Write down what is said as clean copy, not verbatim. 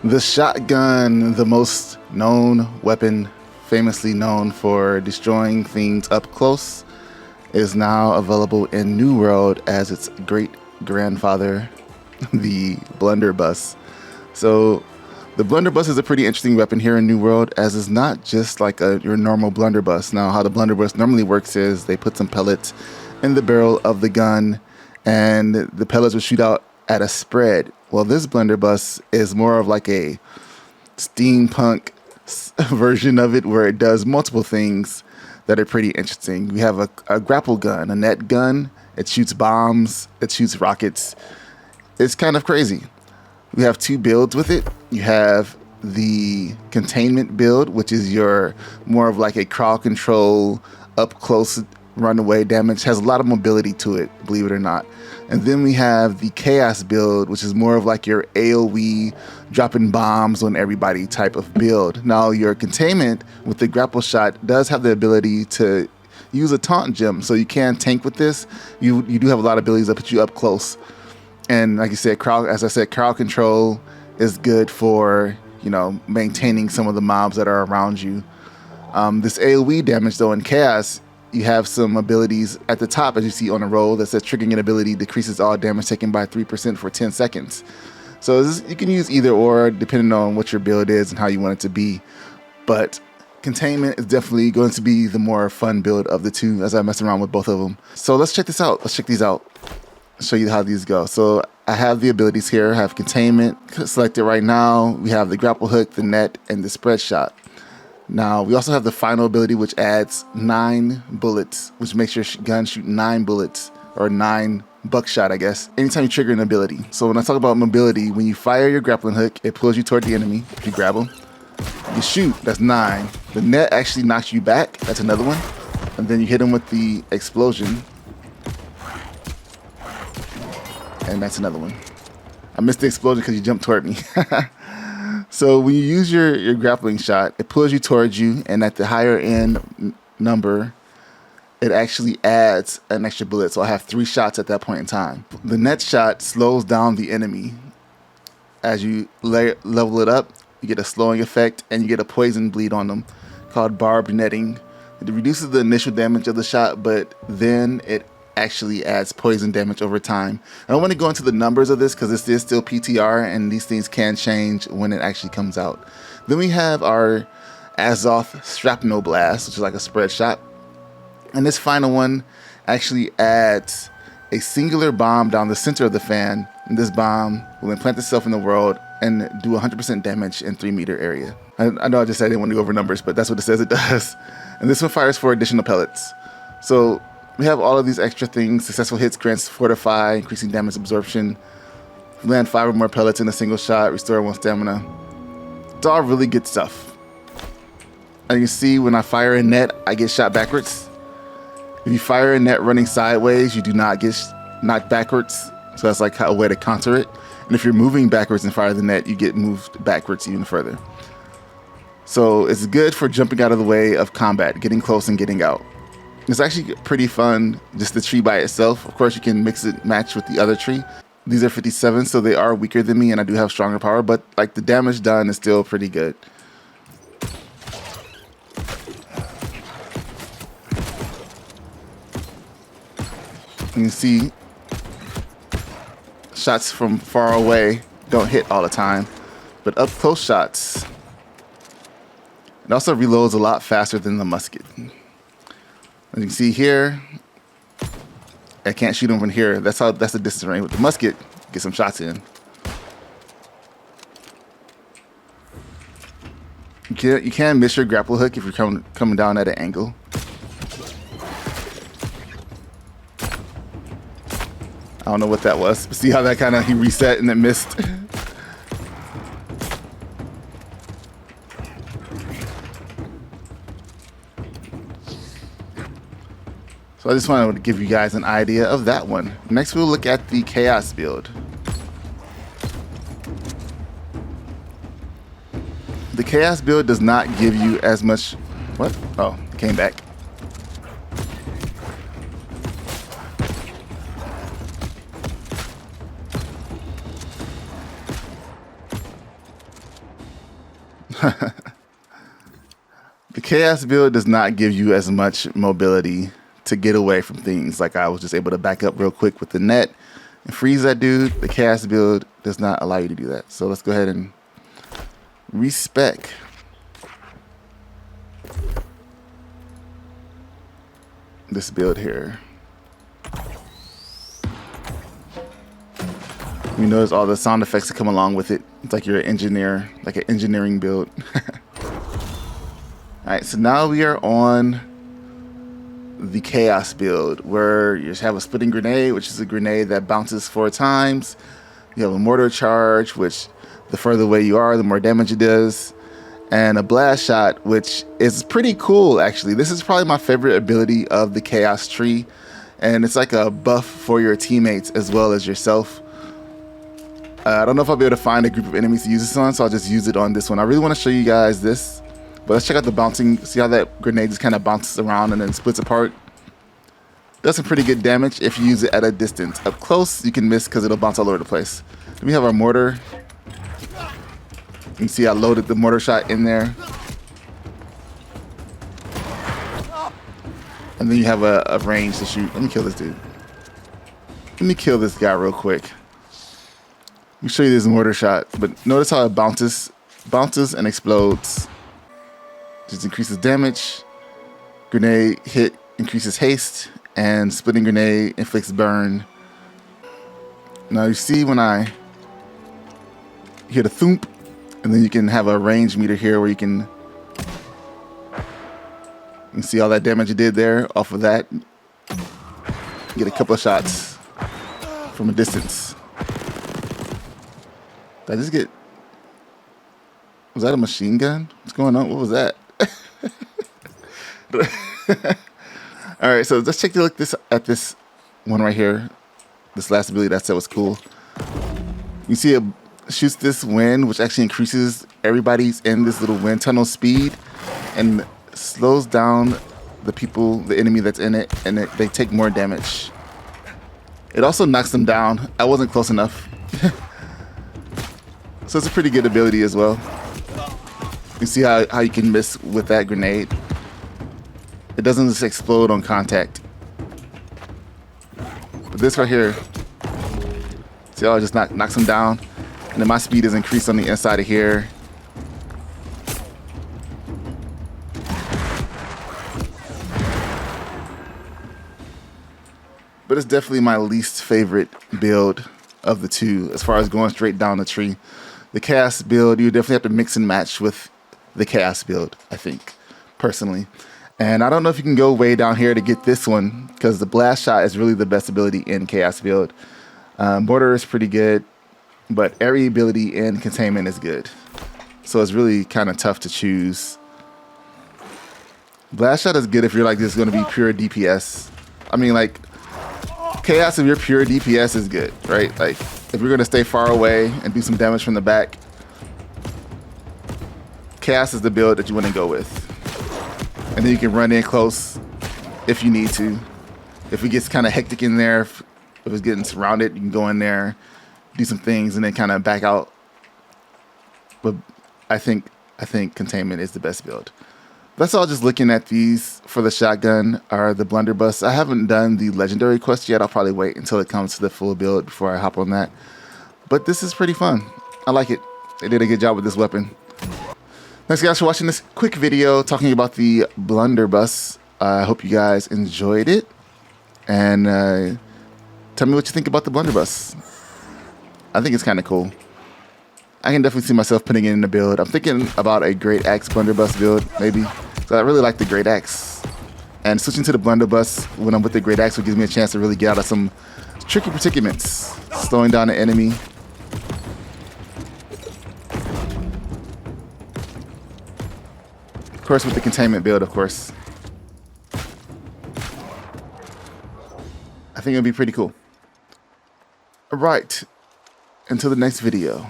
The shotgun, the most known weapon, famously known for destroying things up close, is now available in New World as its great grandfather, the Blunderbuss. So the Blunderbuss is a pretty interesting weapon here in New World, as it's not just like your normal Blunderbuss. Now, how the Blunderbuss normally works is they put some pellets in the barrel of the gun, and the pellets will shoot out at a spread. Well, this Blunderbuss is more of like a steampunk version of it, where it does multiple things that are pretty interesting. We have a grapple gun, a net gun. It shoots bombs. It shoots rockets. It's kind of crazy. We have two builds with it. You have the Containment build, which is your more of like a crowd control, up close runaway damage. Has a lot of mobility to it, believe it or not. And then we have the Chaos build, which is more of like your AoE dropping bombs on everybody type of build. Now your Containment with the grapple shot does have the ability to use a taunt gem, so you can tank with this. You do have a lot of abilities that put you up close. And like you said, crowd control is good for, maintaining some of the mobs that are around you. This AoE damage though in Chaos, you have some abilities at the top, as you see on a roll, that says triggering an ability decreases all damage taken by 3% for 10 seconds. So you can use either or depending on what your build is and how you want it to be. But Containment is definitely going to be the more fun build of the two as I mess around with both of them. So let's check this out. Let's check these out. Show you how these go. So I have the abilities here. I have Containment selected right now. We have the grapple hook, the net, and the spread shot. Now we also have the final ability, which adds 9 bullets, which makes your gun shoot 9 bullets, or 9 buckshot, I guess, anytime you trigger an ability. So when I talk about mobility, when you fire your grappling hook, it pulls you toward the enemy. If you grab them, you shoot, that's 9. The net actually knocks you back, that's another one. And then you hit them with the explosion, and that's another one. I missed the explosion because you jumped toward me. So when you use your grappling shot, it pulls you towards you, and at the higher end number, it actually adds an extra bullet. So I have 3 shots at that point in time. The net shot slows down the enemy. As you level it up, you get a slowing effect, and you get a poison bleed on them called barbed netting. It reduces the initial damage of the shot, but then it actually adds poison damage over time. I don't want to go into the numbers of this because this is still PTR and these things can change when it actually comes out. Then we have our Azoth Shrapnel Blast, which is like a spread shot. And this final one actually adds a singular bomb down the center of the fan. And this bomb will implant itself in the world and do 100% damage in 3-meter area. I know I just said I didn't want to go over numbers, but that's what it says it does. And this one fires 4 additional pellets. So we have all of these extra things. Successful hits grants Fortify, increasing damage absorption. Land 5 or more pellets in a single shot, restore 1 stamina. It's all really good stuff. And you can see when I fire a net, I get shot backwards. If you fire a net running sideways, you do not get knocked backwards. So that's like a way to counter it. And if you're moving backwards and fire the net, you get moved backwards even further. So it's good for jumping out of the way of combat, getting close and getting out. It's actually pretty fun, just the tree by itself. Of course, you can mix it, match with the other tree. These are 57, so they are weaker than me, and I do have stronger power, but like the damage done is still pretty good. You can see shots from far away don't hit all the time, but up close shots, it also reloads a lot faster than the musket. As you can see here, I can't shoot them from here. That's the distance range. With the musket, get some shots in. You can miss your grapple hook if you're coming down at an angle. I don't know what that was. See how that he reset and it missed? So I just wanted to give you guys an idea of that one. Next we'll look at the Chaos build. The Chaos build does not give you as much... What? Oh, it came back. The Chaos build does not give you as much mobility to get away from things. Like I was just able to back up real quick with the net and freeze that dude. The Chaos build does not allow you to do that. So let's go ahead and respec this build here. You notice all the sound effects that come along with it. It's like you're an engineer, like an engineering build. All right, so now we are on the Chaos build, where you just have a splitting grenade, which is a grenade that bounces 4 times. You have a mortar charge, which the further away you are, the more damage it does. And a blast shot, which is pretty cool, actually. This is probably my favorite ability of the Chaos tree. And it's like a buff for your teammates as well as yourself. I don't know if I'll be able to find a group of enemies to use this on, so I'll just use it on this one. I really want to show you guys this, but let's check out the bouncing. See how that grenade just kind of bounces around and then splits apart? Does some pretty good damage if you use it at a distance. Up close, you can miss because it'll bounce all over the place. Then we have our mortar. You can see I loaded the mortar shot in there. And then you have a range to shoot. Let me kill this dude. Let me kill this guy real quick. Let me show you this mortar shot, but notice how it bounces and explodes. Just increases damage. Grenade hit increases haste, and splitting grenade inflicts burn. Now you see when I hit a thump, and then you can have a range meter here where you can see all that damage you did there off of that. Get a couple of shots from a distance. Did I just get... Was that a machine gun? What's going on? What was that? All right, so let's take a look at this one right here. This last ability that I said was cool. You see it shoots this wind, which actually increases everybody's in this little wind tunnel speed and slows down the enemy that's in it, and they take more damage. It also knocks them down. I wasn't close enough. So it's a pretty good ability as well. You see how you can miss with that grenade. It doesn't just explode on contact. But this right here, see how it just knocks them down? And then my speed is increased on the inside of here. But it's definitely my least favorite build of the two as far as going straight down the tree. The Chaos build, you definitely have to mix and match with the Chaos build, I think, personally. And I don't know if you can go way down here to get this one, because the blast shot is really the best ability in Chaos build. Mortar is pretty good, but every ability in Containment is good. So it's really kind of tough to choose. Blast shot is good if you're like just going to be pure DPS. I mean, like, Chaos, if you're pure DPS, is good, right? Like, if you're going to stay far away and do some damage from the back, Chaos is the build that you want to go with. And then you can run in close if you need to. If it gets kind of hectic in there, if it's getting surrounded, you can go in there, do some things, and then kind of back out. But I think Containment is the best build. That's all. Just looking at these for the shotgun are the Blunderbuss. I haven't done the legendary quest yet. I'll probably wait until it comes to the full build before I hop on that. But this is pretty fun. I like it. They did a good job with this weapon. Thanks guys for watching this quick video talking about the Blunderbuss. I hope you guys enjoyed it. And tell me what you think about the Blunderbuss. I think it's kind of cool. I can definitely see myself putting it in the build. I'm thinking about a Great Axe Blunderbuss build, maybe. So I really like the Great Axe. And switching to the Blunderbuss when I'm with the Great Axe will give me a chance to really get out of some tricky predicaments. Slowing down the enemy. Of course, with the Containment build, of course. I think it'll be pretty cool. All right. Until the next video.